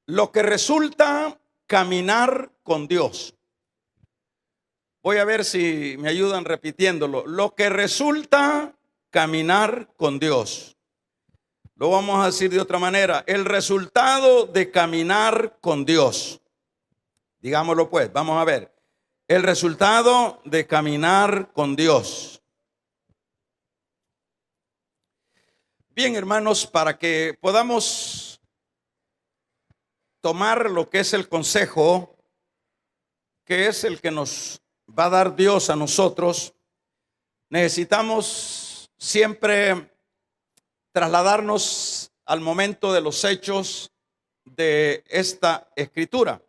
Lo que resulta caminar con Dios. Voy a ver si me ayudan repitiéndolo. Lo que resulta caminar con Dios. Lo vamos a decir de otra manera. El resultado de caminar con Dios. Digámoslo pues, vamos a ver. El resultado de caminar con Dios. Bien, hermanos, para que podamos tomar lo que es el consejo, que es el que nos va a dar Dios a nosotros, necesitamos siempre trasladarnos al momento de los hechos de esta escritura.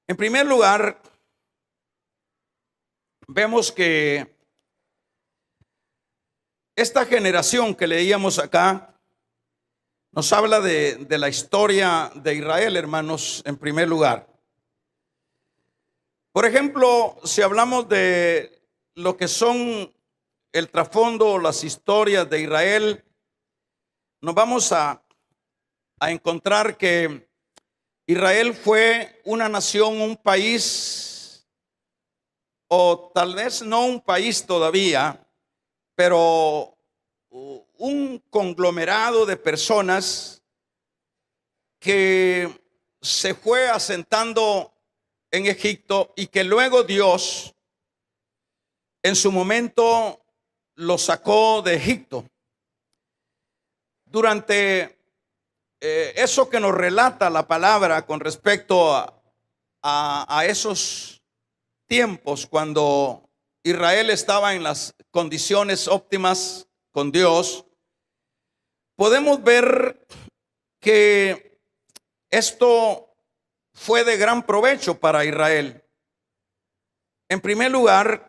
En primer lugar, vemos que esta generación que leíamos acá nos habla de la historia de Israel, hermanos, en primer lugar. Por ejemplo, si hablamos de lo que son el trasfondo, las historias de Israel, nos vamos a encontrar que Israel fue una nación, un país, o tal vez no un país todavía, pero un conglomerado de personas que se fue asentando en Egipto y que luego Dios en su momento lo sacó de Egipto. Durante eso que nos relata la palabra con respecto a esos tiempos cuando Israel estaba en las condiciones óptimas con Dios, podemos ver que esto fue de gran provecho para Israel. En primer lugar,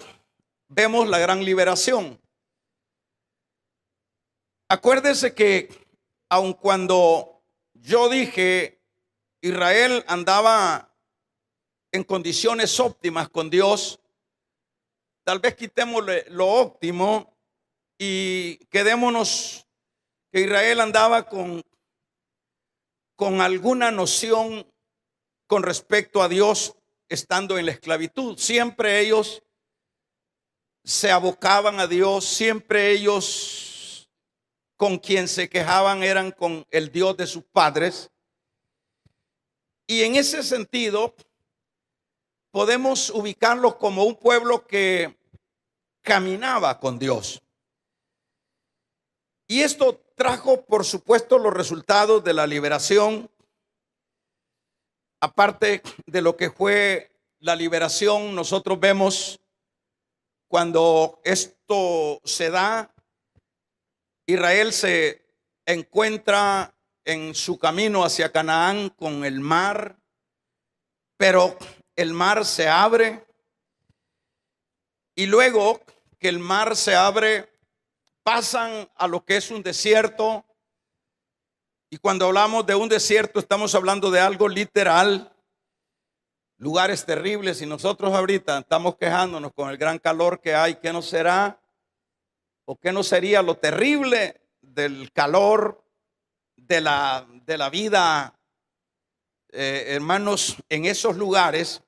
vemos la gran liberación. Acuérdese que aun cuando yo dije Israel andaba en condiciones óptimas con Dios, tal vez quitémosle lo óptimo y quedémonos que Israel andaba con alguna noción con respecto a Dios estando en la esclavitud. Siempre ellos se abocaban a Dios, siempre ellos con quien se quejaban eran con el Dios de sus padres. Y en ese sentido podemos ubicarlos como un pueblo que caminaba con Dios. Y esto trajo, por supuesto, los resultados de la liberación. Aparte de lo que fue la liberación, nosotros vemos cuando esto se da, Israel se encuentra en su camino hacia Canaán con el mar, pero el mar se abre y luego que el mar se abre, pasan a lo que es un desierto. Y cuando hablamos de un desierto, estamos hablando de algo literal, lugares terribles. Y nosotros ahorita estamos quejándonos con el gran calor que hay. ¿Qué no será o qué no sería lo terrible del calor de la vida, hermanos, en esos lugares?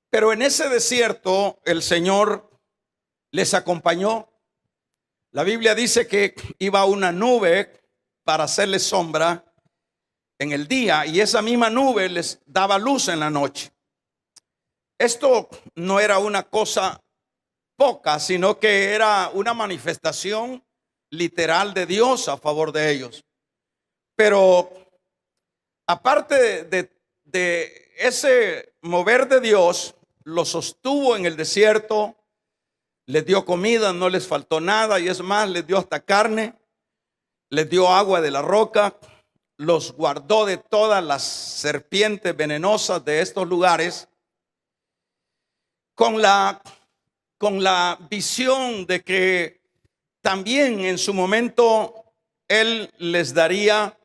Pero en ese desierto el Señor les acompañó. La Biblia dice que iba una nube para hacerles sombra en el día y esa misma nube les daba luz en la noche. Esto no era una cosa poca, sino que era una manifestación literal de Dios a favor de ellos. Pero aparte de ese mover de Dios, los sostuvo en el desierto, les dio comida, no les faltó nada, y es más, les dio hasta carne, les dio agua de la roca, los guardó de todas las serpientes venenosas de estos lugares, con la visión de que también en su momento Él les daría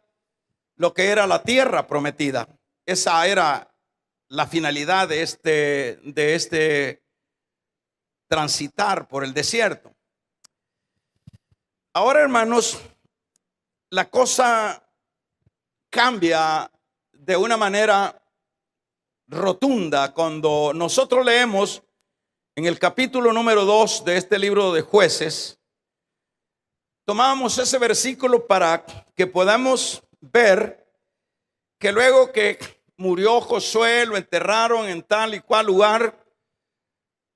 lo que era la tierra prometida. Esa era la finalidad de este transitar por el desierto. Ahora, hermanos, la cosa cambia de una manera rotunda cuando nosotros leemos en el capítulo número 2 de este libro de Jueces. Tomamos ese versículo para que podamos ver que luego que murió Josué, lo enterraron en tal y cual lugar,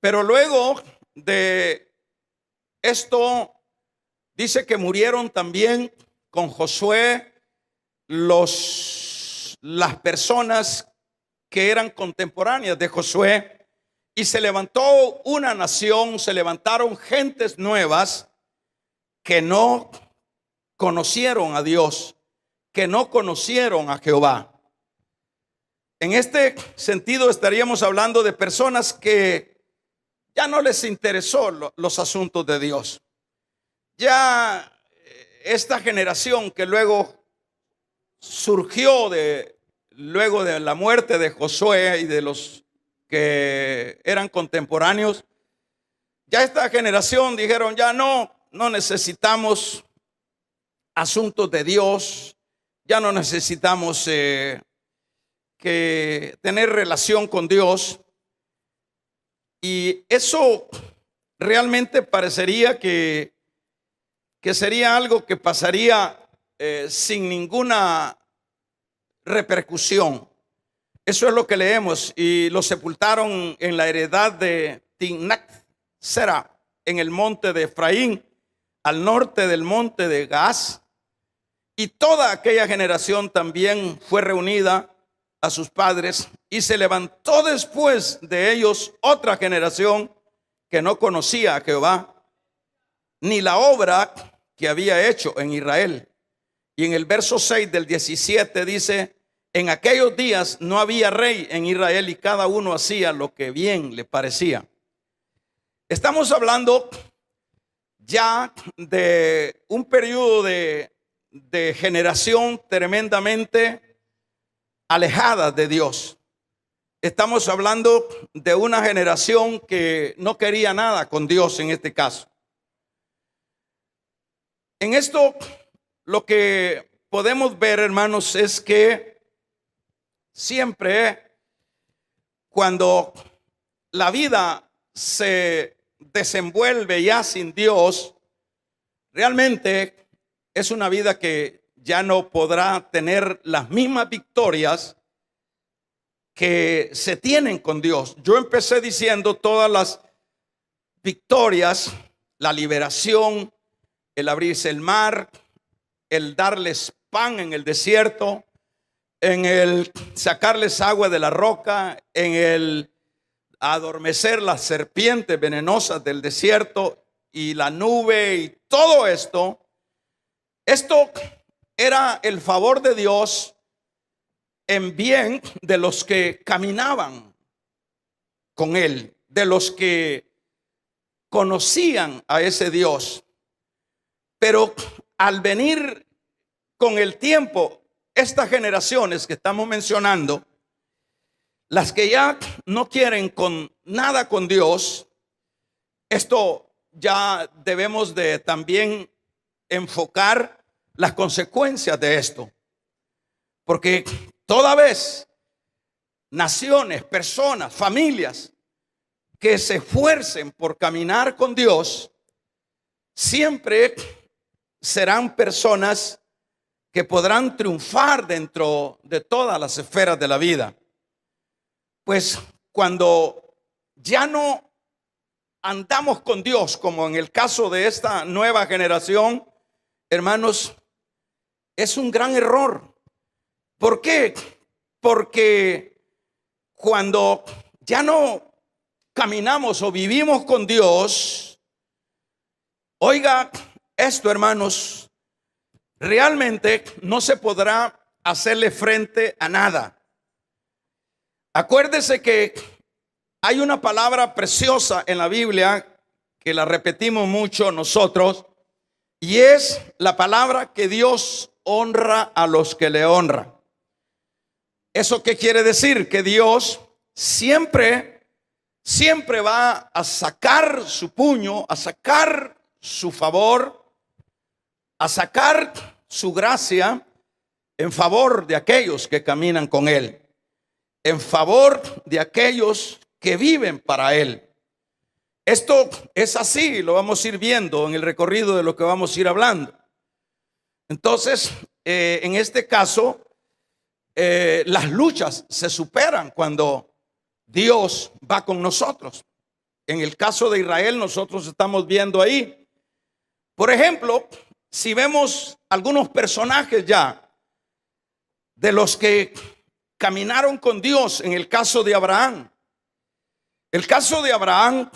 pero luego de esto dice que murieron también con Josué las personas que eran contemporáneas de Josué, y se levantó una nación, se levantaron gentes nuevas que no conocieron a Dios, que no conocieron a Jehová. En este sentido estaríamos hablando de personas que ya no les interesó los asuntos de Dios. Ya esta generación que luego surgió luego de la muerte de Josué y de los que eran contemporáneos, ya esta generación dijeron, ya no necesitamos asuntos de Dios, ya no necesitamos que tener relación con Dios. Y eso realmente parecería que sería algo que pasaría sin ninguna repercusión. Eso es lo que leemos. Y lo sepultaron en la heredad de Timnath-Sera, en el monte de Efraín, al norte del monte de Gaas. Y toda aquella generación también fue reunida a sus padres, y se levantó después de ellos otra generación que no conocía a Jehová, ni la obra que había hecho en Israel. Y en el verso 6 del 17 dice, en aquellos días no había rey en Israel, y cada uno hacía lo que bien le parecía. Estamos hablando ya de un periodo de generación tremendamente alejada de Dios. Estamos hablando de una generación que no quería nada con Dios en este caso. En esto lo que podemos ver, hermanos, es que siempre cuando la vida se desenvuelve ya sin Dios, realmente es una vida que ya no podrá tener las mismas victorias que se tienen con Dios. Yo empecé diciendo todas las victorias, la liberación, el abrirse el mar, el darles pan en el desierto, en el sacarles agua de la roca, en el adormecer las serpientes venenosas del desierto y la nube y todo esto. Esto era el favor de Dios en bien de los que caminaban con Él, de los que conocían a ese Dios. Pero al venir con el tiempo, estas generaciones que estamos mencionando, las que ya no quieren con nada con Dios, esto ya debemos de también enfocar las consecuencias de esto. Porque toda vez naciones, personas, familias que se esfuercen por caminar con Dios, siempre serán personas que podrán triunfar dentro de todas las esferas de la vida. Pues cuando ya no andamos con Dios, como en el caso de esta nueva generación, hermanos, es un gran error. ¿Por qué? Porque cuando ya no caminamos o vivimos con Dios, oiga esto, hermanos, realmente no se podrá hacerle frente a nada. Acuérdese que hay una palabra preciosa en la Biblia que la repetimos mucho nosotros, y es la palabra que Dios honra a los que le honran. ¿Eso qué quiere decir? Que Dios siempre va a sacar su puño, a sacar su favor, a sacar su gracia en favor de aquellos que caminan con Él, en favor de aquellos que viven para Él. Esto es así, lo vamos a ir viendo en el recorrido de lo que vamos a ir hablando. Entonces, en este caso, las luchas se superan cuando Dios va con nosotros. En el caso de Israel, nosotros estamos viendo ahí, por ejemplo, si vemos algunos personajes ya de los que caminaron con Dios, en el caso de Abraham. El caso de Abraham,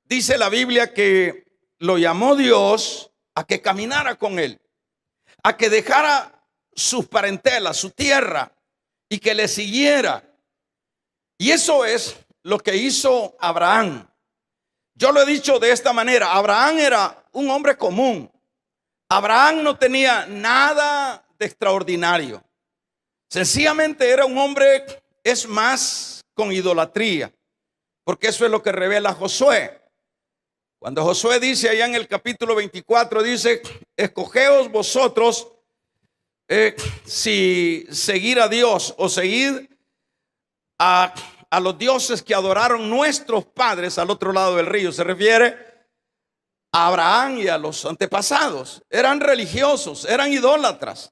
dice la Biblia que lo llamó Dios a que caminara con él, a que dejara sus parentelas, su tierra, y que le siguiera. Y eso es lo que hizo Abraham. Yo lo he dicho de esta manera: Abraham era un hombre común. Abraham no tenía nada de extraordinario. Sencillamente era un hombre, es más, con idolatría, porque eso es lo que revela Josué. Cuando Josué dice allá en el capítulo 24, dice: escogeos vosotros si seguir a Dios o seguir a los dioses que adoraron nuestros padres al otro lado del río. Se refiere a Abraham y a los antepasados. Eran religiosos, eran idólatras.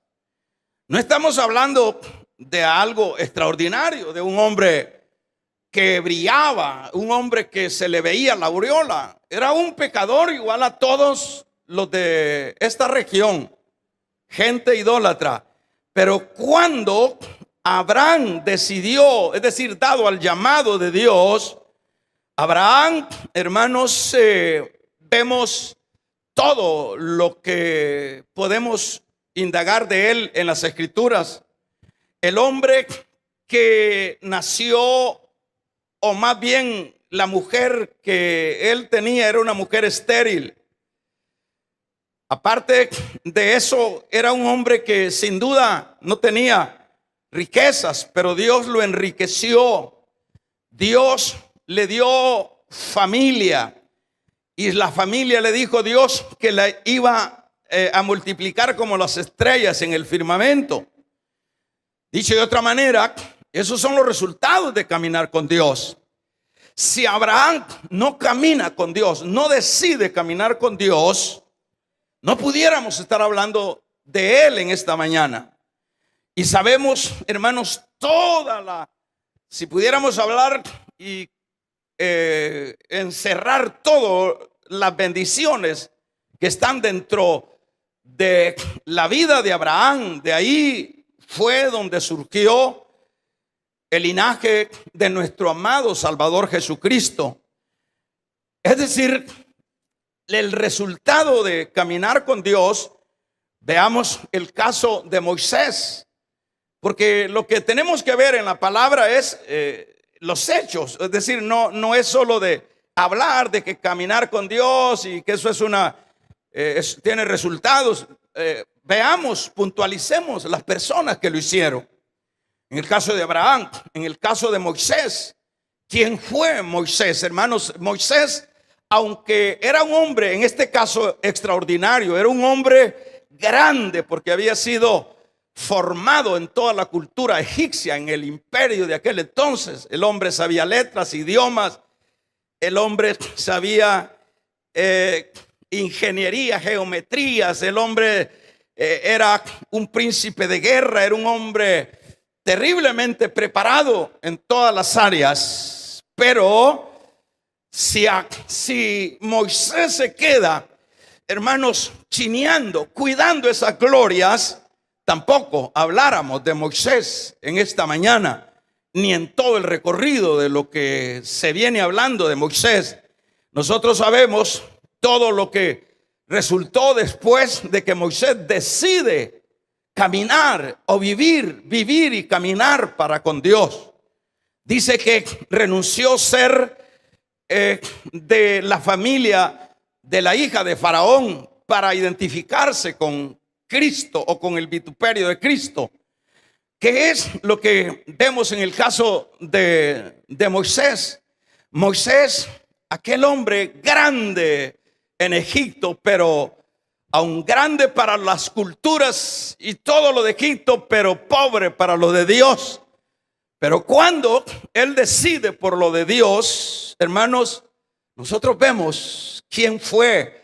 No estamos hablando de algo extraordinario, de un hombre que brillaba, un hombre que se le veía la aureola. Era un pecador igual a todos los de esta región, gente idólatra. Pero cuando Abraham decidió, es decir, dado al llamado de Dios, Abraham, hermanos, vemos todo lo que podemos indagar de él en las Escrituras. El hombre que nació, o más bien la mujer que él tenía, era una mujer estéril. Aparte de eso, era un hombre que sin duda no tenía riquezas, pero Dios lo enriqueció. Dios le dio familia, y la familia le dijo Dios que la iba a multiplicar como las estrellas en el firmamento. Dicho de otra manera, esos son los resultados de caminar con Dios. Si Abraham no camina con Dios, no decide caminar con Dios, no pudiéramos estar hablando de él en esta mañana. Y sabemos, hermanos, si pudiéramos hablar y encerrar todas las bendiciones que están dentro de la vida de Abraham, de ahí fue donde surgió el linaje de nuestro amado Salvador Jesucristo. Es decir, el resultado de caminar con Dios. Veamos el caso de Moisés, porque lo que tenemos que ver en la palabra es los hechos. Es decir, no es solo de hablar de que caminar con Dios y que eso es tiene resultados. Veamos, puntualicemos las personas que lo hicieron. En el caso de Abraham, en el caso de Moisés. ¿Quién fue Moisés, hermanos? Moisés, aunque era un hombre, en este caso extraordinario, era un hombre grande porque había sido formado en toda la cultura egipcia, en el imperio de aquel entonces. El hombre sabía letras, idiomas, el hombre sabía ingeniería, geometrías, el hombre era un príncipe de guerra, era un hombre terriblemente preparado en todas las áreas. Pero si Moisés se queda, hermanos, chineando, cuidando esas glorias, tampoco habláramos de Moisés en esta mañana, ni en todo el recorrido de lo que se viene hablando de Moisés. Nosotros sabemos todo lo que resultó después de que Moisés decide caminar o vivir y caminar para con Dios. Dice que renunció ser de la familia de la hija de Faraón para identificarse con Cristo o con el vituperio de Cristo. ¿Qué es lo que vemos en el caso de Moisés? Moisés, aquel hombre grande en Egipto, pero aun grande para las culturas y todo lo de Egipto, pero pobre para lo de Dios. Pero cuando él decide por lo de Dios, hermanos, nosotros vemos quién fue.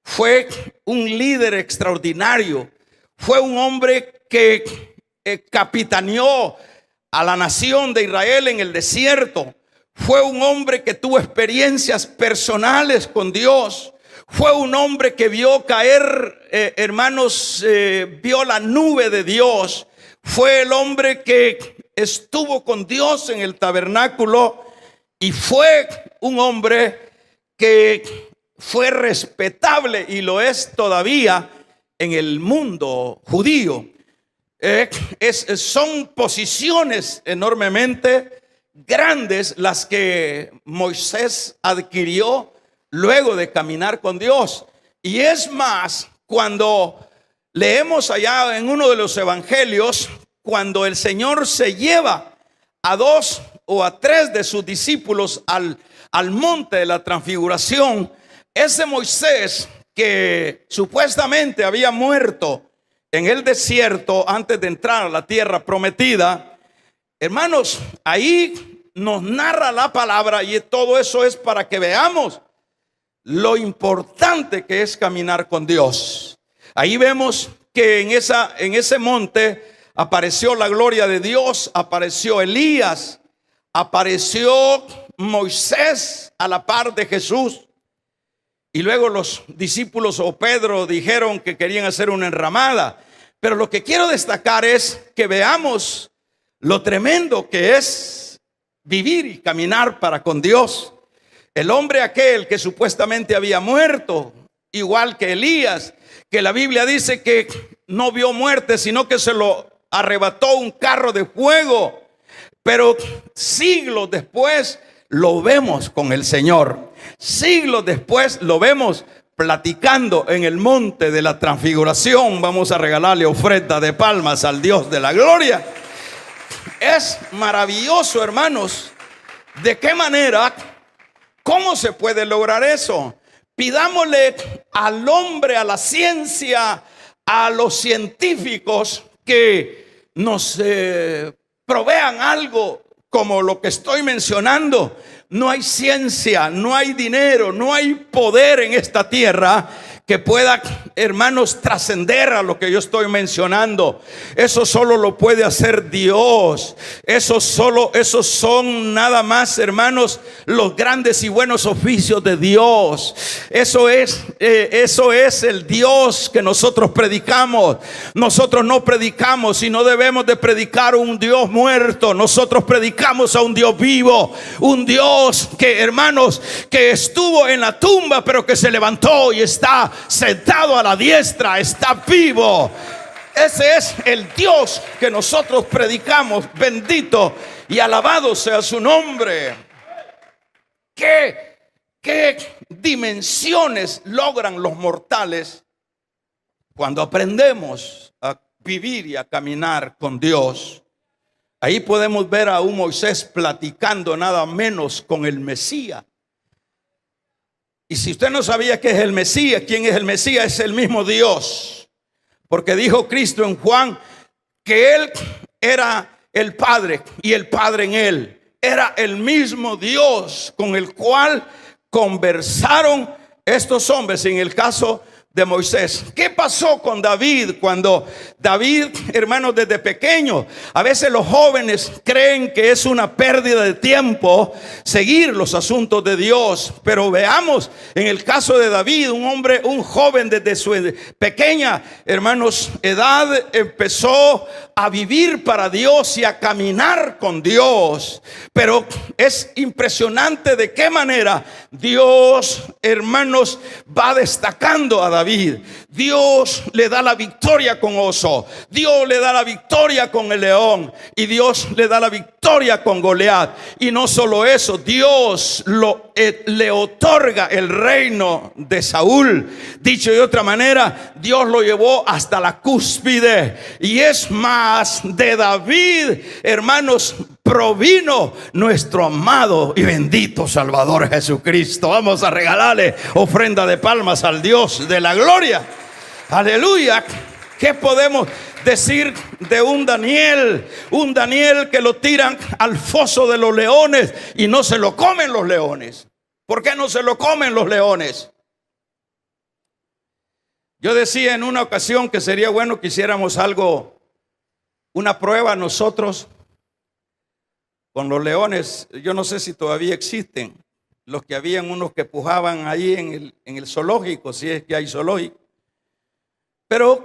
Fue un líder extraordinario. Fue un hombre que capitaneó a la nación de Israel en el desierto. Fue un hombre que tuvo experiencias personales con Dios. Fue un hombre que vio caer, hermanos, vio la nube de Dios. Fue el hombre que estuvo con Dios en el tabernáculo. Y fue un hombre que fue respetable y lo es todavía en el mundo judío. Son posiciones enormemente grandes las que Moisés adquirió luego de caminar con Dios. Y es más, cuando leemos allá en uno de los evangelios, cuando el Señor se lleva a 2 o a 3 de sus discípulos al monte de la transfiguración, ese Moisés que supuestamente había muerto en el desierto antes de entrar a la tierra prometida, hermanos, ahí nos narra la palabra, y todo eso es para que veamos lo importante que es caminar con Dios. Ahí vemos que en ese monte apareció la gloria de Dios, apareció Elías, apareció Moisés a la par de Jesús. Y luego los discípulos o Pedro dijeron que querían hacer una enramada. Pero lo que quiero destacar es que veamos lo tremendo que es vivir y caminar para con Dios. El hombre aquel que supuestamente había muerto, igual que Elías, que la Biblia dice que no vio muerte, sino que se lo arrebató un carro de fuego. Pero siglos después lo vemos con el Señor. Siglos después lo vemos platicando en el monte de la transfiguración. Vamos a regalarle ofrenda de palmas al Dios de la gloria. Es maravilloso, hermanos. ¿De qué manera? ¿Cómo se puede lograr eso? Pidámosle al hombre, a la ciencia, a los científicos que nos provean algo como lo que estoy mencionando. No hay ciencia, no hay dinero, no hay poder en esta tierra que pueda, hermanos, trascender a lo que yo estoy mencionando. Eso solo lo puede hacer Dios. Esos son nada más, hermanos, los grandes y buenos oficios de Dios. Eso es el Dios que nosotros predicamos. Nosotros no predicamos y no debemos de predicar un Dios muerto. Nosotros predicamos a un Dios vivo, un Dios que, hermanos, que estuvo en la tumba pero que se levantó y está sentado a la diestra, está vivo. Ese es el Dios que nosotros predicamos. Bendito y alabado sea su nombre. ¿Qué dimensiones logran los mortales cuando aprendemos a vivir y a caminar con Dios? Ahí podemos ver a un Moisés platicando nada menos con el Mesías. Y si usted no sabía qué es el Mesías, ¿quién es el Mesías? Es el mismo Dios. Porque dijo Cristo en Juan que Él era el Padre y el Padre en Él. Era el mismo Dios con el cual conversaron estos hombres en el caso de Moisés. ¿Qué pasó con David? Cuando David, hermanos, desde pequeño, a veces los jóvenes creen que es una pérdida de tiempo seguir los asuntos de Dios, pero veamos en el caso de David, un joven desde su pequeña, hermanos, edad empezó a vivir para Dios y a caminar con Dios. Pero es impresionante de qué manera Dios, hermanos, va destacando a David. Dios le da la victoria con oso, Dios le da la victoria con el león y Dios le da la victoria con Goliat. Y no solo eso, Dios le otorga el reino de Saúl. Dicho de otra manera, Dios lo llevó hasta la cúspide. Y es más, de David, hermanos, provino nuestro amado y bendito Salvador Jesucristo. Vamos a regalarle ofrenda de palmas al Dios de la gloria. Aleluya. ¿Qué podemos decir de un Daniel? Un Daniel que lo tiran al foso de los leones y no se lo comen los leones. ¿Por qué no se lo comen los leones? Yo decía en una ocasión que sería bueno que hiciéramos algo, una prueba nosotros con los leones. Yo no sé si todavía existen los que habían, unos que pujaban ahí en el zoológico, si es que hay zoológico. Pero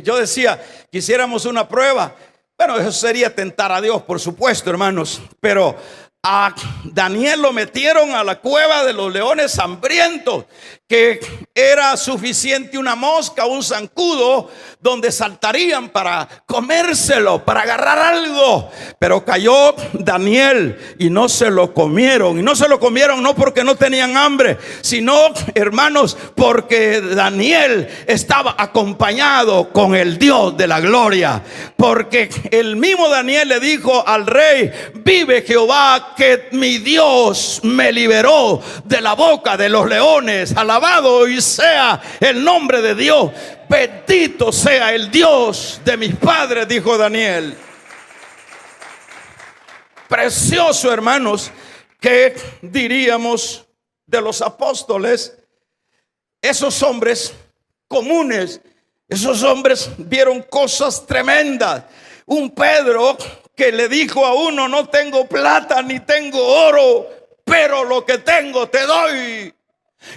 yo decía, quisiéramos una prueba. Bueno, eso sería tentar a Dios, por supuesto, hermanos. Pero a Daniel lo metieron a la cueva de los leones hambrientos, que era suficiente una mosca, un zancudo, donde saltarían para comérselo, para agarrar algo. Pero cayó Daniel y no se lo comieron. Y no se lo comieron no porque no tenían hambre, sino, hermanos, porque Daniel estaba acompañado con el Dios de la gloria. Porque el mismo Daniel le dijo al rey: vive Jehová, que mi Dios me liberó de la boca de los leones. Alabado y sea el nombre de Dios. Bendito sea el Dios de mis padres, dijo Daniel. Precioso, hermanos. ¿Qué diríamos de los apóstoles? Esos hombres comunes, esos hombres vieron cosas tremendas. Un Pedro que le dijo a uno: no tengo plata ni tengo oro, pero lo que tengo te doy.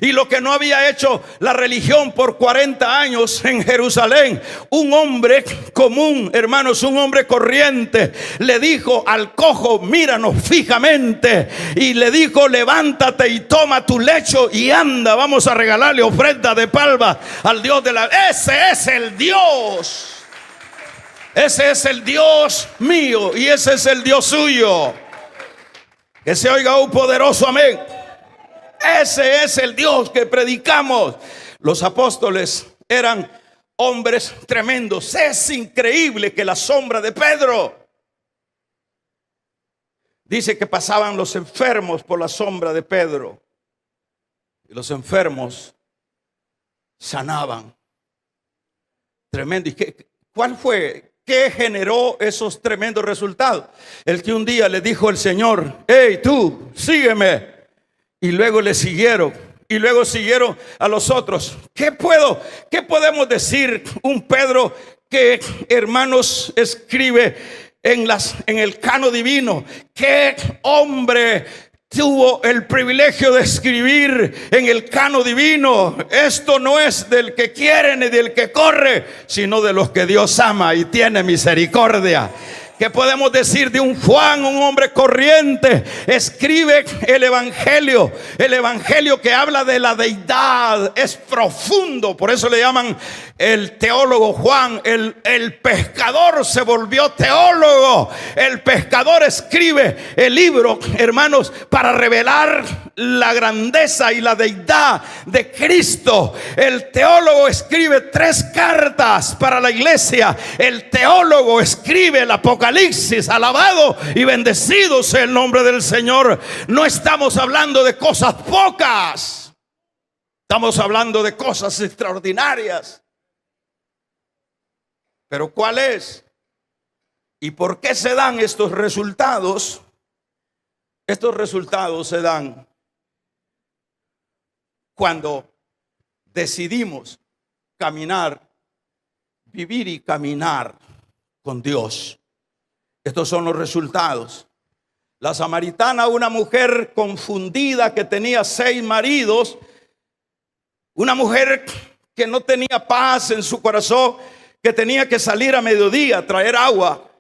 Y lo que no había hecho la religión por 40 años en Jerusalén, un hombre común, hermanos, un hombre corriente, le dijo al cojo: míranos fijamente. Y le dijo: levántate y toma tu lecho y anda. Vamos a regalarle ofrenda de palma al Dios de la... Ese es el Dios. Ese es el Dios mío y ese es el Dios suyo. Que se oiga un poderoso amén. Ese es el Dios que predicamos. Los apóstoles eran hombres tremendos. Es increíble que la sombra de Pedro, dice que pasaban los enfermos por la sombra de Pedro y los enfermos sanaban. Tremendo. ¿Y cuál fue? ¿Qué generó esos tremendos resultados? El que un día le dijo el Señor: hey, tú, sígueme. Y luego le siguieron. Y luego siguieron a los otros. ¿Qué podemos decir? Un Pedro que, hermanos, escribe en el cano divino. ¿Qué hombre tuvo el privilegio de escribir en el cano divino? Esto no es del que quiere ni del que corre, sino de los que Dios ama y tiene misericordia. ¿Qué podemos decir de un Juan, un hombre corriente? Escribe el evangelio que habla de la deidad. Es profundo, por eso le llaman el teólogo Juan. El pescador se volvió teólogo. El pescador escribe el libro, hermanos, para revelar la grandeza y la deidad de Cristo. El teólogo escribe 3 cartas para la iglesia. El teólogo escribe el Apocalipsis. Alabado y bendecido sea el nombre del Señor. No estamos hablando de cosas pocas, estamos hablando de cosas extraordinarias. Pero ¿cuál es? ¿Y por qué se dan estos resultados? Estos resultados se dan cuando decidimos caminar, vivir y caminar con Dios. Estos son los resultados. La samaritana, una mujer confundida que tenía 6 maridos, una mujer que no tenía paz en su corazón, que tenía que salir a mediodía a traer agua,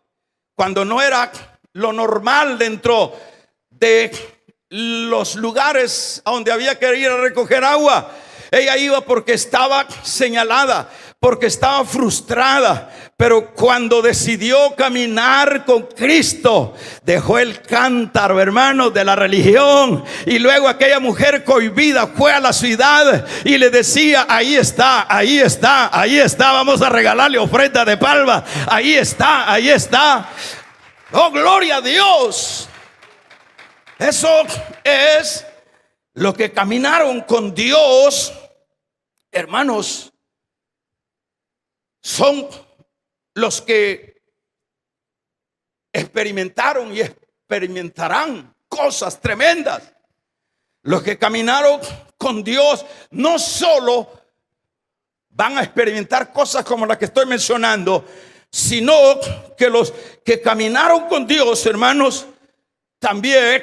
cuando no era lo normal dentro de los lugares a donde había que ir a recoger agua. Ella iba porque estaba señalada, porque estaba frustrada. Pero cuando decidió caminar con Cristo, dejó el cántaro, hermanos, de la religión. Y luego aquella mujer cohibida fue a la ciudad y le decía: ahí está, ahí está, ahí está. Vamos a regalarle ofrenda de palma. Ahí está, ahí está. Oh, gloria a Dios. Eso es lo que caminaron con Dios, hermanos, son los que experimentaron y experimentarán cosas tremendas. Los que caminaron con Dios no solo van a experimentar cosas como las que estoy mencionando, sino que los que caminaron con Dios, hermanos, también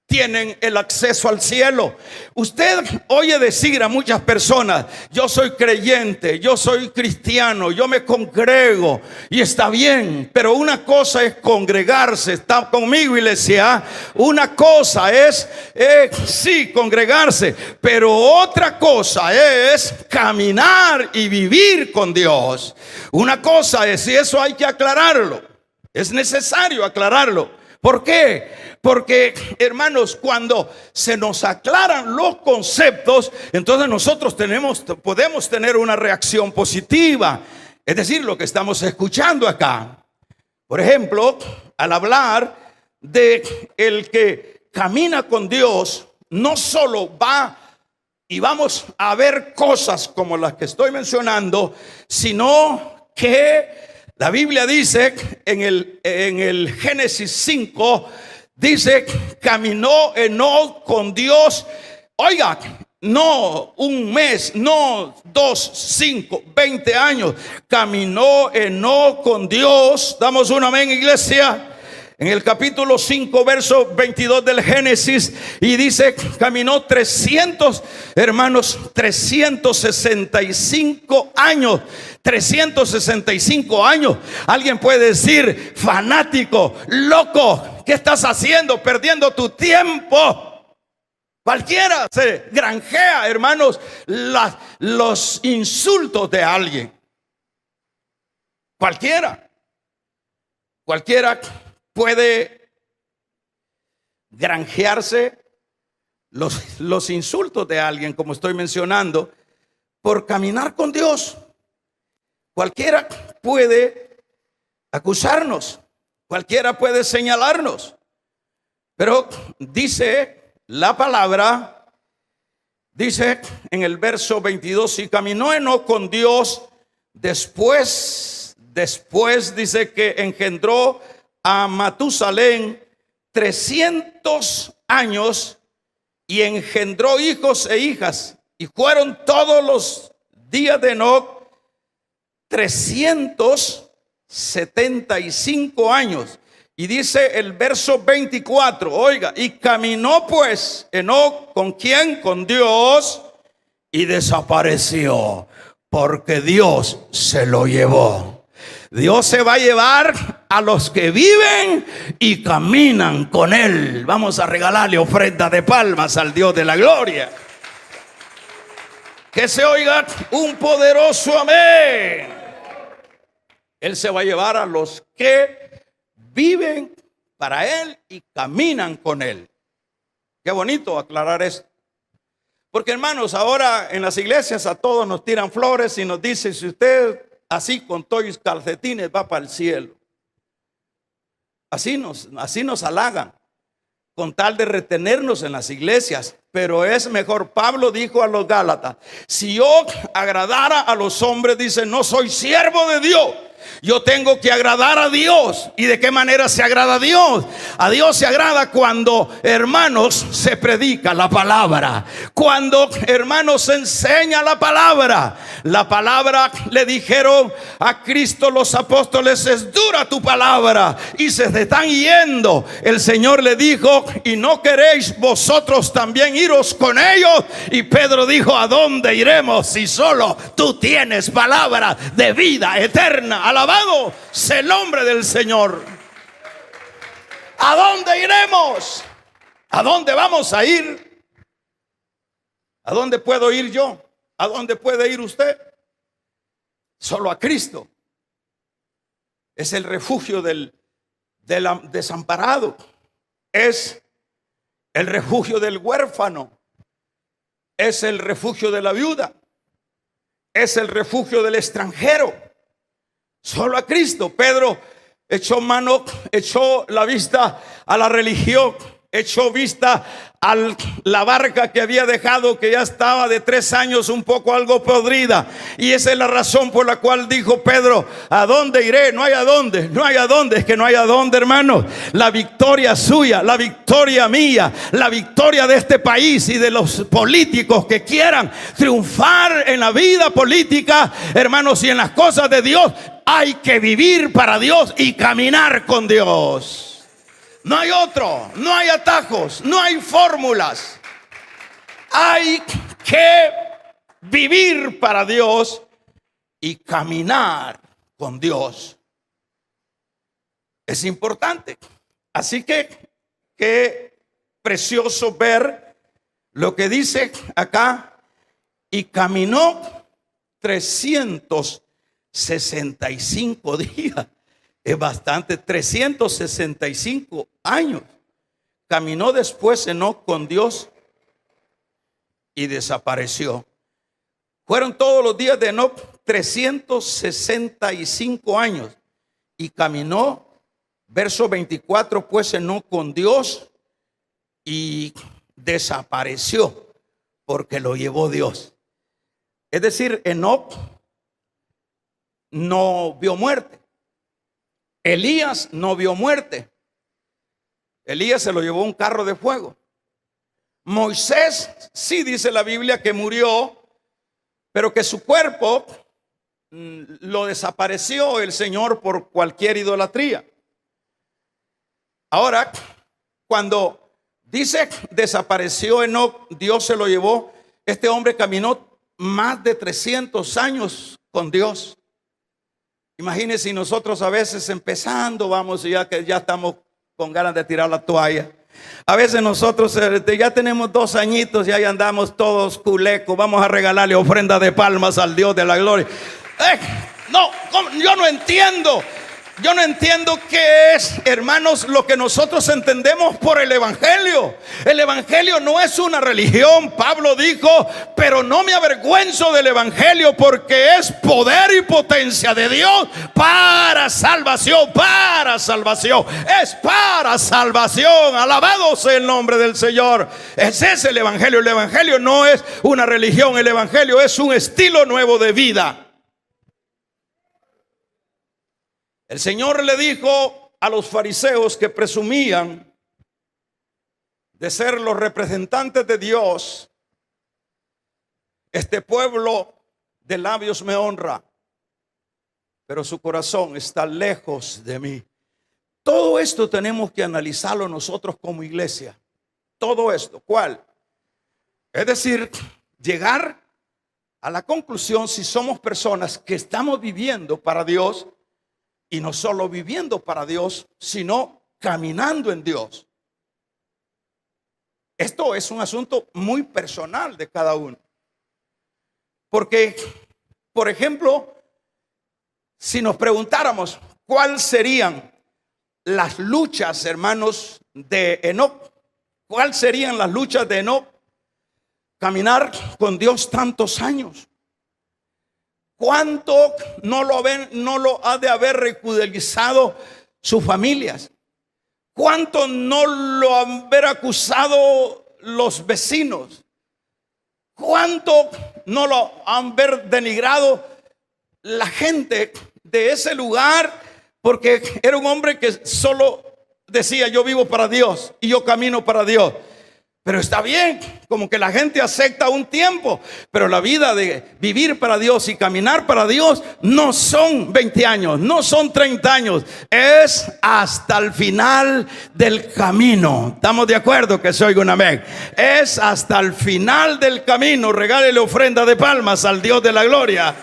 tienen el acceso al cielo. Usted oye decir a muchas personas: yo soy creyente, yo soy cristiano, yo me congrego, y está bien, pero una cosa es congregarse. ¿Está conmigo, iglesia? Una cosa es sí, congregarse, pero otra cosa es caminar y vivir con Dios. Una cosa es, y eso hay que aclararlo, es necesario aclararlo. ¿Por qué? Porque, hermanos, cuando se nos aclaran los conceptos, entonces nosotros podemos tener una reacción positiva. Es decir, lo que estamos escuchando acá. Por ejemplo, al hablar de el que camina con Dios, no solo va y vamos a ver cosas como las que estoy mencionando, sino que la Biblia dice en el Génesis 5, dice: caminó Enoc con Dios. Oiga, no un mes, no 2, 5, 20 años. Caminó Enoc con Dios. Damos un amén, iglesia. En el capítulo 5, verso 22 del Génesis, y dice: caminó 365 años. 365 años. Alguien puede decir: fanático, loco, ¿qué estás haciendo? Perdiendo tu tiempo. Cualquiera se granjea, hermanos, los insultos de alguien. Cualquiera puede granjearse los insultos de alguien, como estoy mencionando, por caminar con Dios. Cualquiera puede acusarnos, cualquiera puede señalarnos, pero dice la palabra, dice en el verso 22: y caminó Enoc con Dios, después dice que engendró a Matusalén 300 años y engendró hijos e hijas, y fueron todos los días de Enoc 375 años. Y dice el verso 24, oiga: y caminó pues Enoc, ¿con quién? Con Dios, y desapareció, porque Dios se lo llevó. Dios se va a llevar a los que viven y caminan con Él. Vamos a regalarle ofrenda de palmas al Dios de la gloria. Que se oiga un poderoso amén. Él se va a llevar a los que viven para Él y caminan con Él. Qué bonito aclarar esto. Porque, hermanos, ahora en las iglesias a todos nos tiran flores y nos dicen: si usted así con todos calcetines va para el cielo. Así nos halagan, con tal de retenernos en las iglesias. Pero es mejor, Pablo dijo a los Gálatas: si yo agradara a los hombres, dice, no soy siervo de Dios. Yo tengo que agradar a Dios. ¿Y de qué manera se agrada a Dios? A Dios se agrada cuando, hermanos, se predica la palabra. Cuando, hermanos, se enseña la palabra. La palabra, le dijeron a Cristo los apóstoles: es dura tu palabra y se te están yendo. El Señor le dijo: ¿y no queréis vosotros también iros con ellos? Y Pedro dijo: ¿a dónde iremos si solo tú tienes palabra de vida eterna? Alabado sea el nombre del Señor. ¿A dónde iremos? ¿A dónde vamos a ir? ¿A dónde puedo ir yo? ¿A dónde puede ir usted? Solo a Cristo. Es el refugio del desamparado. Es el refugio del huérfano. Es el refugio de la viuda. Es el refugio del extranjero. Solo a Cristo. Pedro echó la vista a la religión. echó vista a la barca que había dejado, que ya estaba de 3 años un poco algo podrida. Y esa es la razón por la cual dijo Pedro: ¿a dónde iré? No hay a dónde, no hay a dónde. Es que no hay a dónde, hermanos. La victoria suya, la victoria mía, la victoria de este país y de los políticos que quieran triunfar en la vida política, hermanos, y en las cosas de Dios, hay que vivir para Dios y caminar con Dios. No hay otro, no hay atajos, no hay fórmulas. Hay que vivir para Dios y caminar con Dios. Es importante. Así que qué precioso ver lo que dice acá: y caminó 365 días. Es bastante, 365 años. Caminó después Enoc con Dios y desapareció. Fueron todos los días de Enoc 365 años. Y caminó, verso 24, pues Enoc con Dios y desapareció, porque lo llevó Dios. Es decir, Enoc no vio muerte. Elías no vio muerte. Elías se lo llevó un carro de fuego. Moisés, sí dice la Biblia que murió, pero que su cuerpo lo desapareció el Señor por cualquier idolatría. Ahora, cuando dice desapareció Enoc, Dios se lo llevó. Este hombre caminó más de 300 años con Dios. Imagínense, nosotros a veces empezando, vamos, ya que ya estamos con ganas de tirar la toalla. A veces nosotros ya tenemos 2 añitos y ahí andamos todos culecos. Vamos a regalarle ofrenda de palmas al Dios de la gloria. No, yo no entiendo. Yo no entiendo qué es, hermanos, lo que nosotros entendemos por el evangelio. El evangelio no es una religión. Pablo dijo: pero no me avergüenzo del evangelio, porque es poder y potencia de Dios para salvación, para salvación. Es para salvación. Alabado sea el nombre del Señor. Ese es el evangelio. El evangelio no es una religión. El evangelio es un estilo nuevo de vida. El Señor le dijo a los fariseos que presumían de ser los representantes de Dios: este pueblo de labios me honra, pero su corazón está lejos de mí. Todo esto tenemos que analizarlo nosotros como iglesia. Todo esto, ¿cuál? Es decir, llegar a la conclusión si somos personas que estamos viviendo para Dios. Y no solo viviendo para Dios, sino caminando en Dios. Esto es un asunto muy personal de cada uno. Porque, por ejemplo, si nos preguntáramos cuáles serían las luchas, hermanos, de Enoc, ¿cuáles serían las luchas de Enoc? Caminar con Dios tantos años. ¿Cuánto no lo ha de haber ridiculizado sus familias? ¿Cuánto no lo han haber acusado los vecinos? ¿Cuánto no lo han haber denigrado la gente de ese lugar? Porque era un hombre que solo decía: yo vivo para Dios y yo camino para Dios. Pero está bien, como que la gente acepta un tiempo, pero la vida de vivir para Dios y caminar para Dios no son 20 años, no son 30 años, es hasta el final del camino. ¿Estamos de acuerdo? Que se oiga un amén. Es hasta el final del camino. Regálele ofrenda de palmas al Dios de la gloria.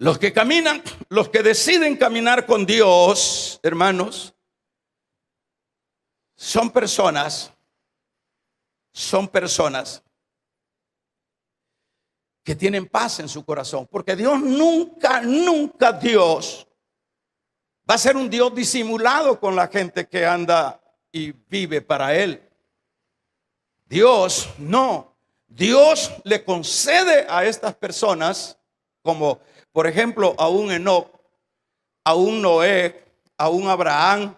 Los que caminan, los que deciden caminar con Dios, hermanos, son personas que tienen paz en su corazón. Porque Dios nunca Dios va a ser un Dios disimulado con la gente que anda y vive para Él. Dios no. Dios le concede a estas personas, como por ejemplo a un Enoc, a un Noé, a un Abraham,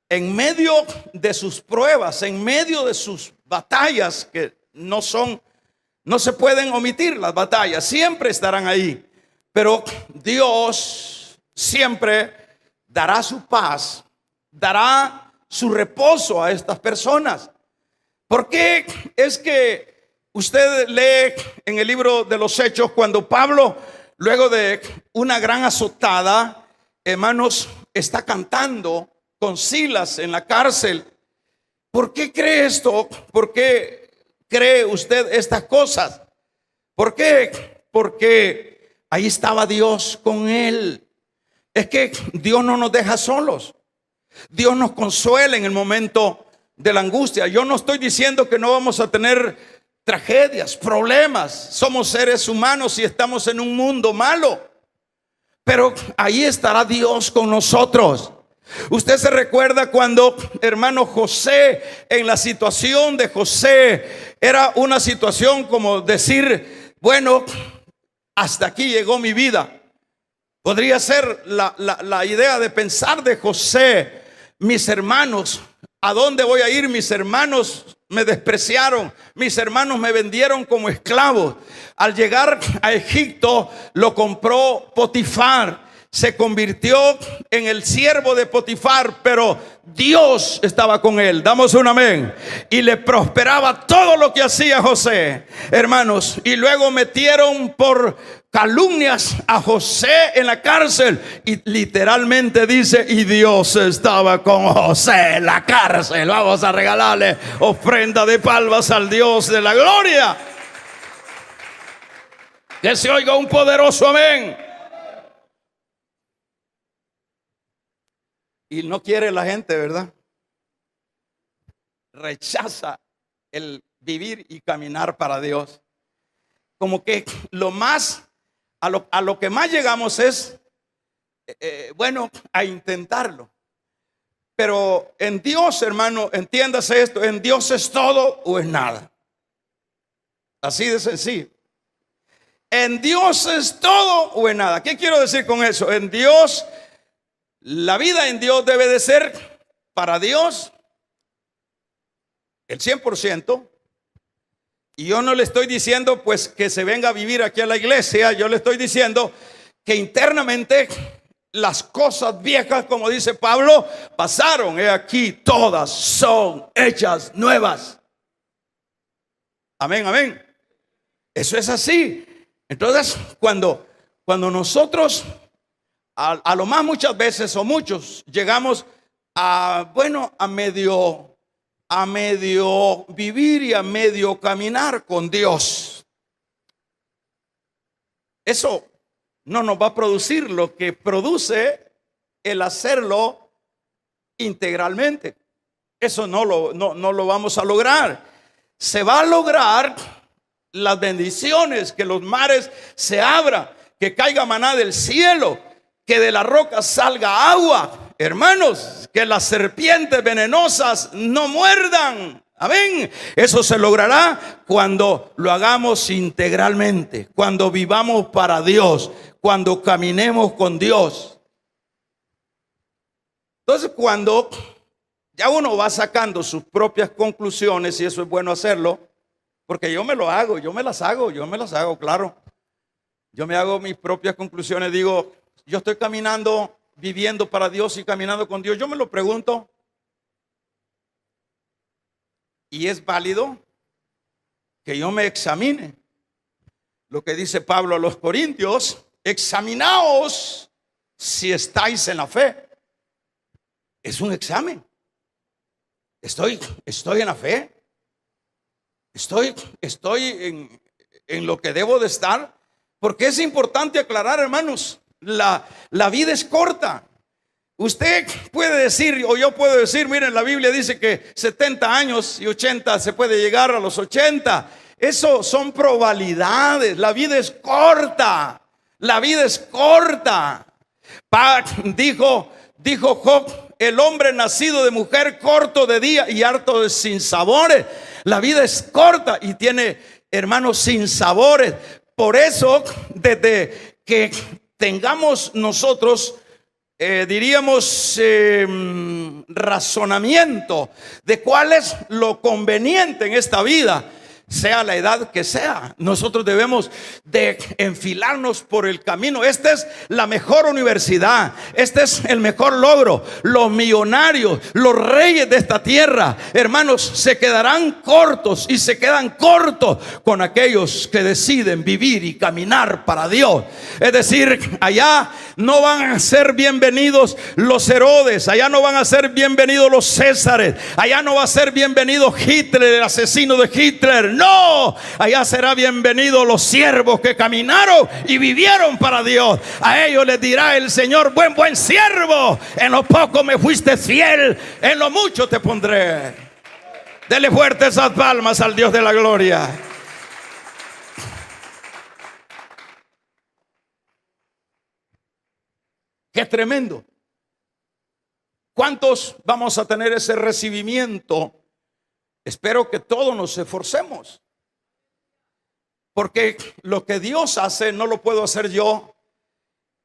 en medio de sus pruebas, en medio de sus batallas, que no se pueden omitir las batallas, siempre estarán ahí. Pero Dios siempre dará su paz, dará su reposo a estas personas. Porque es que usted lee en el libro de los Hechos, cuando Pablo, luego de una gran azotada, hermanos, está cantando con Silas en la cárcel. ¿Por qué cree esto? ¿Por qué cree usted estas cosas? ¿Por qué? Porque ahí estaba Dios con él. Es que Dios no nos deja solos. Dios nos consuela en el momento de la angustia. Yo no estoy diciendo que no vamos a tener tragedias, problemas. Somos seres humanos y estamos en un mundo malo. Pero ahí estará Dios con nosotros. Usted se recuerda cuando, hermano, José, en la situación de José, era una situación como decir, bueno, hasta aquí llegó mi vida. Podría ser la idea de pensar de José: mis hermanos, ¿a dónde voy a ir? Mis hermanos me despreciaron, mis hermanos me vendieron como esclavos. Al llegar a Egipto, lo compró Potifar. Se convirtió en el siervo de Potifar, pero Dios estaba con él. Damos un amén. Y le prosperaba todo lo que hacía José, hermanos. Y luego metieron por calumnias a José en la cárcel. Y literalmente dice: y Dios estaba con José en la cárcel. Vamos a regalarle ofrenda de palmas al Dios de la gloria. Que se oiga un poderoso amén. Y no quiere la gente, ¿verdad? Rechaza el vivir y caminar para Dios. Como que lo más, a lo que más llegamos es, bueno, a intentarlo. Pero en Dios, hermano, entiéndase esto: en Dios es todo o es nada. Así de sencillo. En Dios es todo o es nada. ¿Qué quiero decir con eso? En Dios, la vida en Dios debe de ser para Dios el 100%. Y yo no le estoy diciendo pues que se venga a vivir aquí a la iglesia. Yo le estoy diciendo que internamente las cosas viejas, como dice Pablo, pasaron. He aquí, todas son hechas nuevas. Amén, amén. Eso es así. Entonces, cuando nosotros a lo más muchas veces o muchos llegamos a, bueno, a medio vivir y a medio caminar con Dios, eso no nos va a producir lo que produce el hacerlo integralmente. Eso no lo vamos a lograr. Se va a lograr las bendiciones, que los mares se abran, que caiga maná del cielo, que de la roca salga agua, hermanos, que las serpientes venenosas no muerdan. Amén. Eso se logrará cuando lo hagamos integralmente, cuando vivamos para Dios, cuando caminemos con Dios. Entonces, cuando ya uno va sacando sus propias conclusiones, y eso es bueno hacerlo, porque yo me las hago, claro. Yo me hago mis propias conclusiones. Digo, yo estoy caminando, viviendo para Dios y caminando con Dios. Yo me lo pregunto. Y es válido que yo me examine. Lo que dice Pablo a los Corintios: examinaos si estáis en la fe. Es un examen. Estoy en la fe. Estoy en lo que debo de estar. Porque es importante aclarar, hermanos, la vida es corta. Usted puede decir, o yo puedo decir, miren, la Biblia dice que 70 años y 80 se puede llegar a los 80. Eso son probabilidades. La vida es corta. La vida es corta. Dijo Job: el hombre nacido de mujer, corto de día y harto de sinsabores. La vida es corta y tiene, hermanos, sinsabores. Por eso, desde que tengamos nosotros diríamos, razonamiento de cuál es lo conveniente en esta vida, sea la edad que sea. Nosotros debemos de enfilarnos por el camino. Esta es la mejor universidad, este es el mejor logro. Los millonarios, los reyes de esta tierra, hermanos, se quedarán cortos y se quedan cortos con aquellos que deciden vivir y caminar para Dios. Es decir, allá no van a ser bienvenidos los Herodes, allá no van a ser bienvenidos los Césares, allá no va a ser bienvenido Hitler, el asesino de Hitler. No, allá será bienvenido los siervos que caminaron y vivieron para Dios. A ellos les dirá el Señor: buen siervo, en lo poco me fuiste fiel, en lo mucho te pondré. Dele fuerte esas palmas al Dios de la gloria. Qué tremendo. ¿Cuántos vamos a tener ese recibimiento? Espero que todos nos esforcemos, porque lo que Dios hace no lo puedo hacer yo,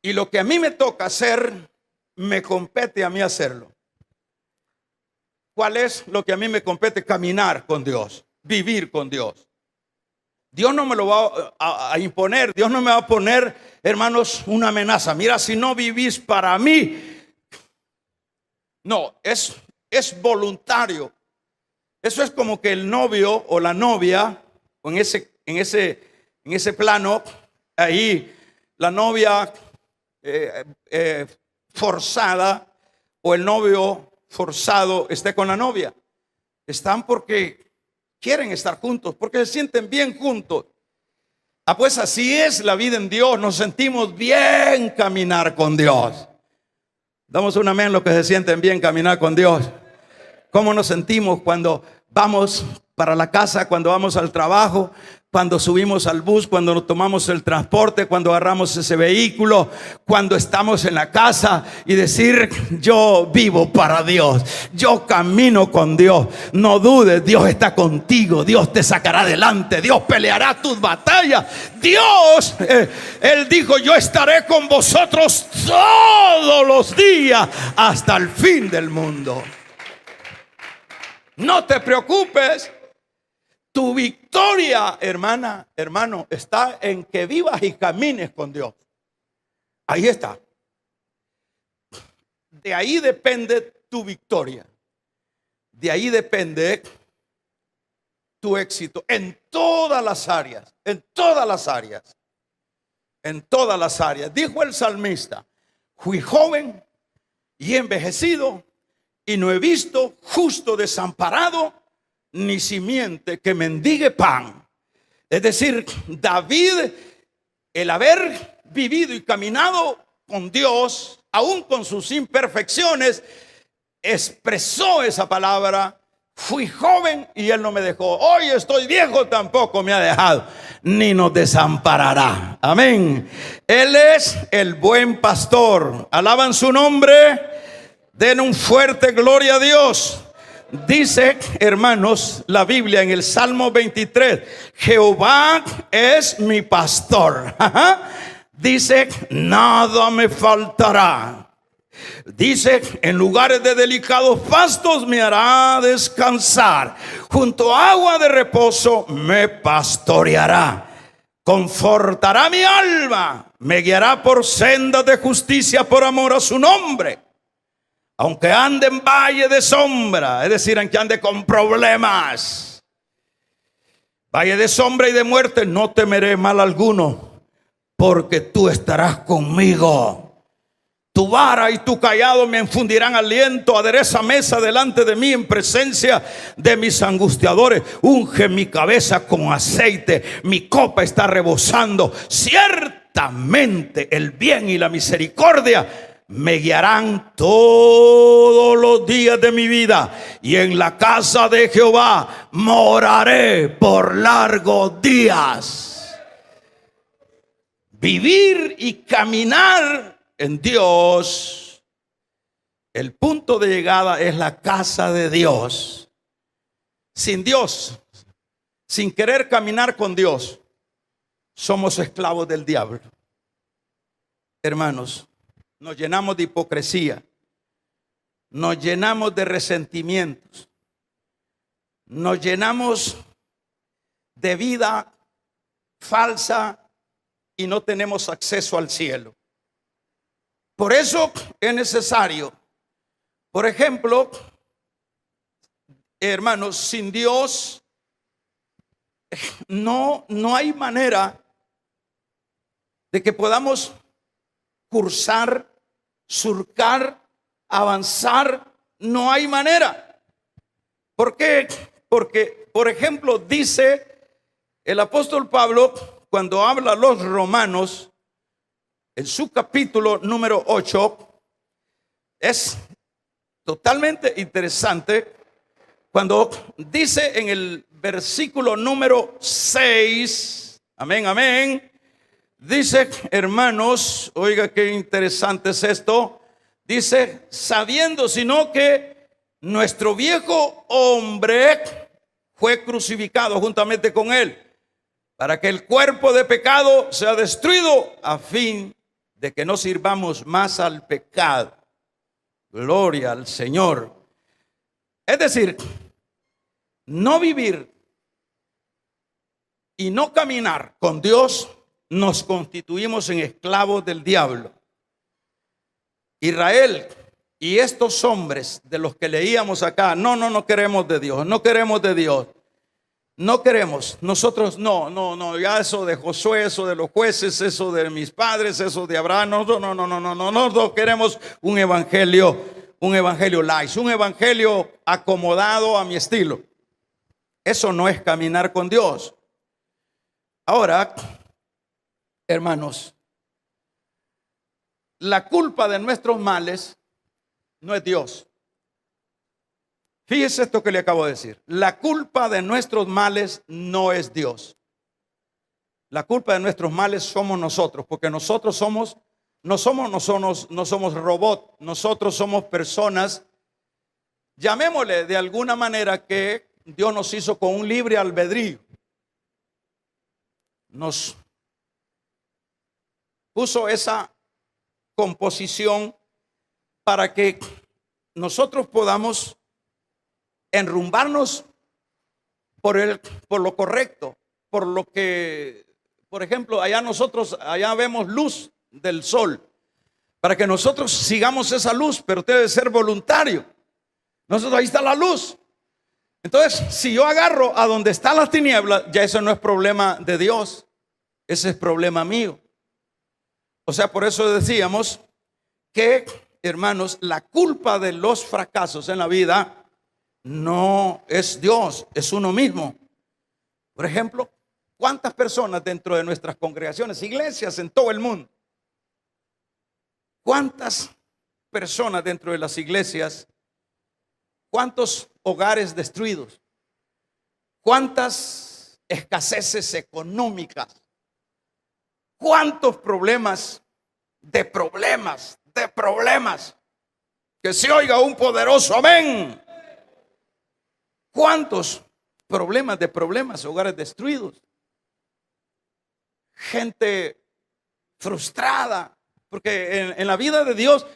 y lo que a mí me toca hacer, me compete a mí hacerlo. ¿Cuál es lo que a mí me compete? Caminar con Dios, vivir con Dios. Dios no me lo va a imponer. Dios no me va a poner, hermanos, una amenaza. Mira, si no vivís para mí. No, es voluntario. Eso es como que el novio o la novia, o en ese plano, ahí la novia forzada o el novio forzado esté con la novia. Están porque quieren estar juntos, porque se sienten bien juntos. Pues así es la vida en Dios. Nos sentimos bien caminar con Dios. Damos un amén los que se sienten bien caminar con Dios. ¿Cómo nos sentimos cuando vamos para la casa, cuando vamos al trabajo, cuando subimos al bus, cuando nos tomamos el transporte, cuando agarramos ese vehículo, cuando estamos en la casa y decir: yo vivo para Dios, yo camino con Dios? No dudes, Dios está contigo, Dios te sacará adelante, Dios peleará tus batallas. Dios, Él dijo: yo estaré con vosotros todos los días hasta el fin del mundo. No te preocupes. Tu victoria, hermana, hermano, está en que vivas y camines con Dios. Ahí está. De ahí depende tu victoria. De ahí depende tu éxito en todas las áreas. En todas las áreas. En todas las áreas. Dijo el salmista: fui joven y envejecido, y no he visto justo desamparado, ni simiente que mendigue pan. Es decir, David, el haber vivido y caminado con Dios, aún con sus imperfecciones, expresó esa palabra: fui joven y Él no me dejó. Hoy estoy viejo, tampoco me ha dejado, ni nos desamparará. Amén. Él es el buen pastor. Alaban su nombre. Den un fuerte gloria a Dios. Dice, hermanos, la Biblia en el Salmo 23: Jehová es mi pastor. Dice: nada me faltará. Dice: en lugares de delicados pastos me hará descansar, junto a agua de reposo me pastoreará. Confortará mi alma, me guiará por sendas de justicia por amor a su nombre. Aunque ande en valle de sombra, es decir, aunque ande con problemas, valle de sombra y de muerte, no temeré mal alguno, porque tú estarás conmigo. Tu vara y tu cayado me infundirán aliento. Adereza mesa delante de mí en presencia de mis angustiadores. Unge mi cabeza con aceite, mi copa está rebosando. Ciertamente el bien y la misericordia me guiarán todos los días de mi vida, y en la casa de Jehová moraré por largos días. Vivir y caminar en Dios, el punto de llegada es la casa de Dios. Sin Dios, sin querer caminar con Dios, somos esclavos del diablo. Hermanos, nos llenamos de hipocresía, nos llenamos de resentimientos, nos llenamos de vida falsa y no tenemos acceso al cielo. Por eso es necesario, por ejemplo, hermanos, sin Dios no hay manera de que podamos cursar, surcar, avanzar. No hay manera. ¿Por qué? Porque, por ejemplo, dice el apóstol Pablo cuando habla a los romanos en su capítulo número 8, es totalmente interesante cuando dice en el versículo número 6, amén, amén. Dice, hermanos, oiga qué interesante es esto. Dice, sabiendo sino que nuestro viejo hombre fue crucificado juntamente con él, para que el cuerpo de pecado sea destruido, a fin de que no sirvamos más al pecado. Gloria al Señor. Es decir, no vivir y no caminar con Dios, nos constituimos en esclavos del diablo. Israel y estos hombres de los que leíamos acá, no queremos de Dios, no queremos de Dios, no queremos, nosotros no, ya eso de Josué, eso de los jueces, eso de mis padres, eso de Abraham, no queremos un evangelio light, un evangelio acomodado a mi estilo. Eso no es caminar con Dios. Ahora, hermanos, la culpa de nuestros males no es Dios. Fíjese esto que le acabo de decir. La culpa de nuestros males no es Dios. La culpa de nuestros males somos nosotros, porque nosotros no somos robots, nosotros somos personas, llamémosle de alguna manera, que Dios nos hizo con un libre albedrío. Nos puso esa composición para que nosotros podamos enrumbarnos por lo correcto, por lo que, por ejemplo, allá vemos luz del sol, para que nosotros sigamos esa luz, pero debe ser voluntario. Nosotros, ahí está la luz. Entonces, si yo agarro a donde está la tiniebla, ya eso no es problema de Dios, ese es problema mío. O sea, por eso decíamos que, hermanos, la culpa de los fracasos en la vida no es Dios, es uno mismo. Por ejemplo, ¿cuántas personas dentro de nuestras congregaciones, iglesias en todo el mundo? ¿Cuántas personas dentro de las iglesias? ¿Cuántos hogares destruidos? ¿Cuántas escaseces económicas? ¿Cuántos problemas de problemas? Que se oiga un poderoso amén. ¿Cuántos problemas de problemas? Hogares destruidos. Gente frustrada. Porque en la vida de Dios,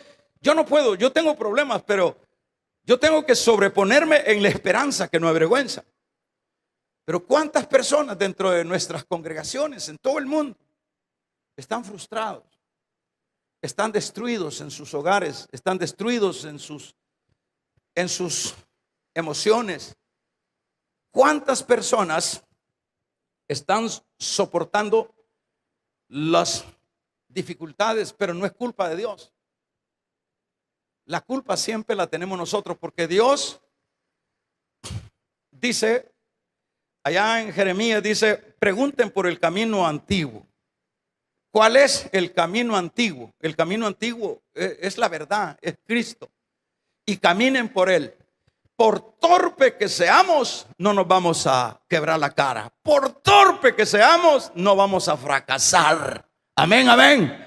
yo tengo problemas, pero yo tengo que sobreponerme en la esperanza que no avergüenza. Pero ¿cuántas personas dentro de nuestras congregaciones en todo el mundo están frustrados? Están destruidos en sus hogares, están destruidos en sus emociones. ¿Cuántas personas están soportando las dificultades, pero no es culpa de Dios? La culpa siempre la tenemos nosotros, porque Dios dice, allá en Jeremías dice, pregunten por el camino antiguo. ¿Cuál es el camino antiguo? El camino antiguo es la verdad, es Cristo. Y caminen por él. Por torpe que seamos, no nos vamos a quebrar la cara. Por torpe que seamos, no vamos a fracasar. Amén, amén.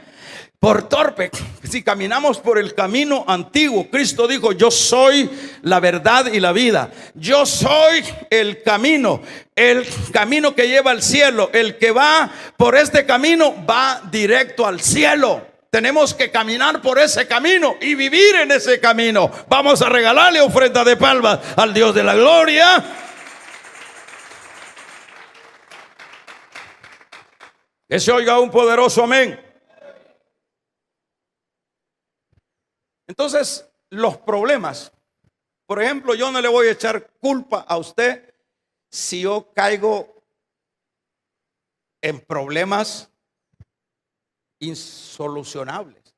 Por torpe, si caminamos por el camino antiguo, Cristo dijo, yo soy la verdad y la vida. Yo soy el camino que lleva al cielo. El que va por este camino va directo al cielo. tenemos que caminar por ese camino y vivir en ese camino. Vamos a regalarle ofrenda de palmas al Dios de la gloria. Que se oiga un poderoso amén. Entonces, los problemas. Por ejemplo, yo no le voy a echar culpa a usted si yo caigo en problemas insolucionables.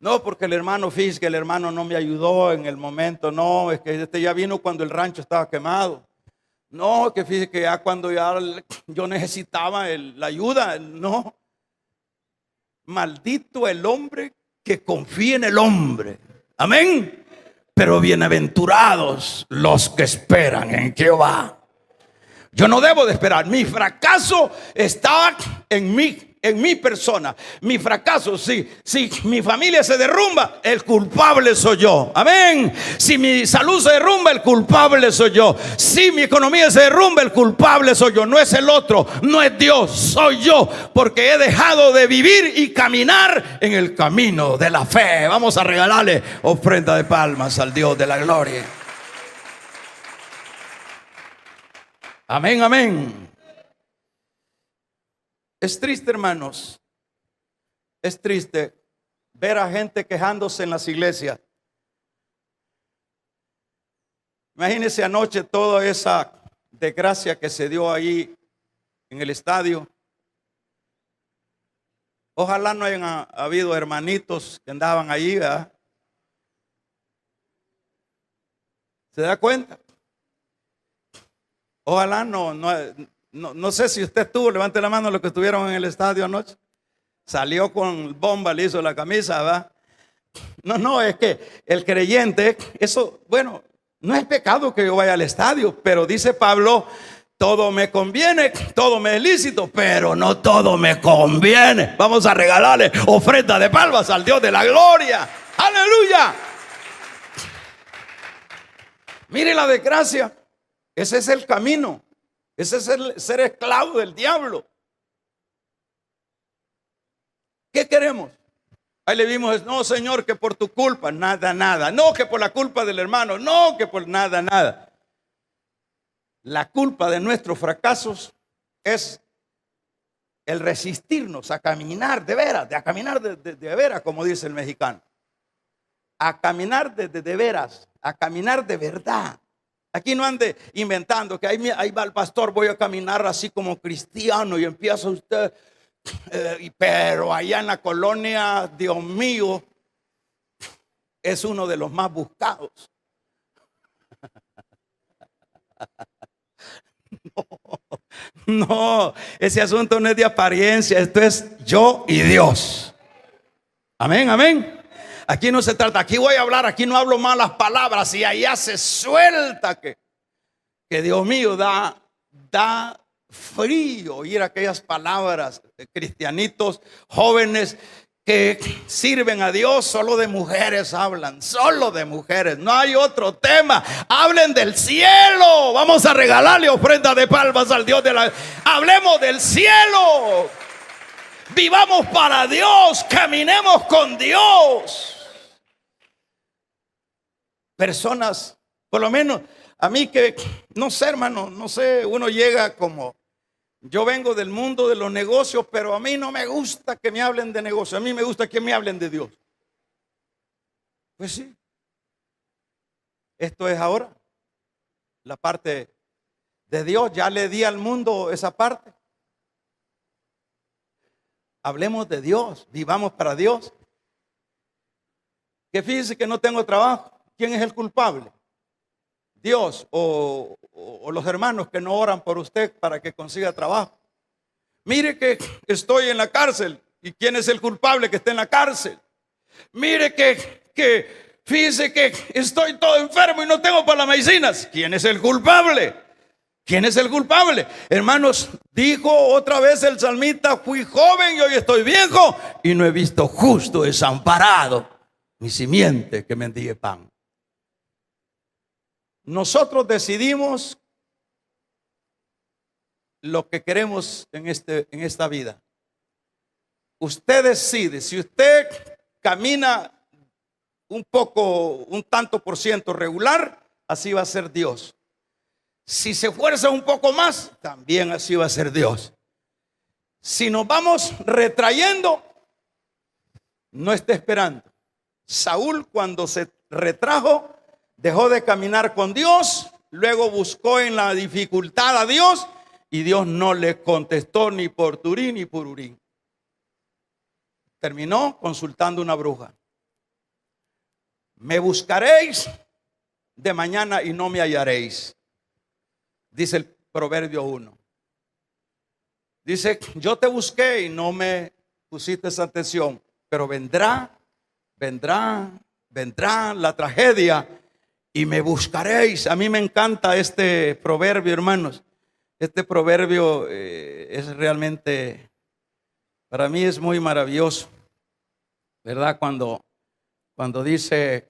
No, porque el hermano, fíjese que el hermano no me ayudó en el momento. No, es que este ya vino cuando el rancho estaba quemado. No, que fíjese que ya cuando ya yo necesitaba la ayuda. No. Maldito el hombre que confía en el hombre. Amén. Pero bienaventurados los que esperan en Jehová. Yo no debo de esperar. Mi fracaso está en mi persona. Mi fracaso, si mi familia se derrumba, el culpable soy yo. Amén. Si mi salud se derrumba, el culpable soy yo. Si mi economía se derrumba, el culpable soy yo. No es el otro, no es Dios, soy yo. Porque he dejado de vivir y caminar en el camino de la fe. Vamos a regalarle ofrenda de palmas al Dios de la gloria. Amén, amén. Es triste, hermanos. Es triste ver a gente quejándose en las iglesias. Imagínense anoche toda esa desgracia que se dio ahí en el estadio. Ojalá no hayan habido hermanitos que andaban ahí, ¿verdad? ¿Se da cuenta? Ojalá no sé si usted estuvo, levante la mano los que estuvieron en el estadio anoche. Salió con bomba, le hizo la camisa, ¿verdad? No, es que el creyente, eso, bueno, no es pecado que yo vaya al estadio, pero dice Pablo, todo me conviene, todo me es lícito, pero no todo me conviene. Vamos a regalarle ofrenda de palmas al Dios de la gloria. Aleluya. Mire la desgracia. Ese es el camino. Ese es el ser esclavo del diablo. ¿Qué queremos? Ahí le vimos, no, Señor, que por tu culpa, nada. No, que por la culpa del hermano, no, que por nada. La culpa de nuestros fracasos es el resistirnos a caminar de veras, a caminar de veras, como dice el mexicano. A caminar de veras, a caminar de verdad. Aquí no ande inventando que ahí va el pastor, voy a caminar así como cristiano y empieza usted, pero allá en la colonia, Dios mío, es uno de los más buscados. No, ese asunto no es de apariencia, esto es yo y Dios. Amén, amén. Aquí no se trata, aquí voy a hablar, aquí no hablo malas palabras y allá se suelta que Dios mío da frío oír aquellas palabras de cristianitos jóvenes que sirven a Dios. Solo de mujeres hablan, solo de mujeres, no hay otro tema. Hablen del cielo. Vamos a regalarle ofrenda de palmas al Dios de la... Hablemos del cielo. Vivamos para Dios, caminemos con Dios. Personas, por lo menos a mí que, no sé, hermano, no sé, uno llega como, yo vengo del mundo de los negocios, pero a mí no me gusta que me hablen de negocios, a mí me gusta que me hablen de Dios. Pues sí, esto es ahora, la parte de Dios, ya le di al mundo esa parte. Hablemos de Dios, vivamos para Dios. Que fíjese que no tengo trabajo. ¿Quién es el culpable? Dios o los hermanos que no oran por usted para que consiga trabajo. Mire que estoy en la cárcel. ¿Y quién es el culpable que está en la cárcel? Mire que fíjese que estoy todo enfermo y no tengo para las medicinas. ¿Quién es el culpable? ¿Quién es el culpable? Hermanos, dijo otra vez el salmista, fui joven y hoy estoy viejo y no he visto justo desamparado, ni simiente que mendigue pan. Nosotros decidimos lo que queremos en esta vida. usted decide. Si usted camina un tanto por ciento regular, así va a ser Dios. Si se esfuerza un poco más, también así va a ser Dios. Si nos vamos retrayendo, no esté esperando. Saúl, cuando se retrajo, dejó de caminar con Dios, luego buscó en la dificultad a Dios y Dios no le contestó ni por Turín ni por Urín. Terminó consultando una bruja. Me buscaréis de mañana y no me hallaréis, dice el Proverbio 1. Dice, yo te busqué y no me pusiste esa atención, pero vendrá la tragedia y me buscaréis. A mí me encanta este proverbio, hermanos. Este proverbio es realmente, para mí es muy maravilloso, ¿verdad? Cuando dice,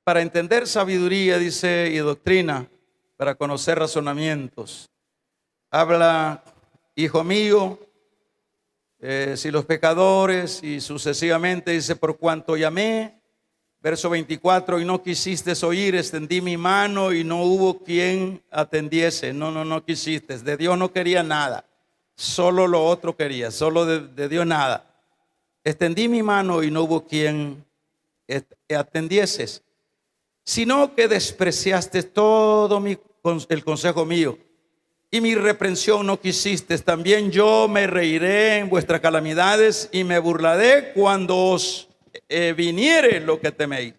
para entender sabiduría, dice, y doctrina, para conocer razonamientos. Habla, hijo mío, si los pecadores, y sucesivamente dice, por cuanto llamé, verso 24, y no quisiste oír, extendí mi mano y no hubo quien atendiese. No quisiste. De Dios no quería nada, solo lo otro quería, solo de Dios nada. Extendí mi mano y no hubo quien atendieses, sino que despreciaste todo el consejo mío, y mi reprensión no quisiste. También yo me reiré en vuestras calamidades y me burlaré cuando os viniere lo que teméis.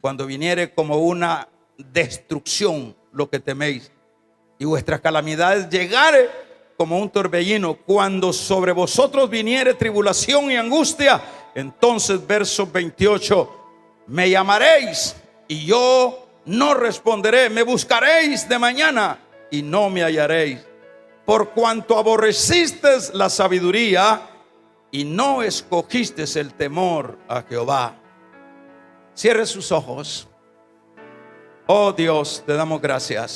Cuando viniere como una destrucción lo que teméis, y vuestras calamidades llegare como un torbellino. Cuando sobre vosotros viniere tribulación y angustia, entonces, verso 28, me llamaréis y yo no responderé. Me buscaréis de mañana y no me hallaréis. Por cuanto aborrecisteis la sabiduría y no escogisteis el temor a Jehová. Cierre sus ojos. Oh Dios, te damos gracias.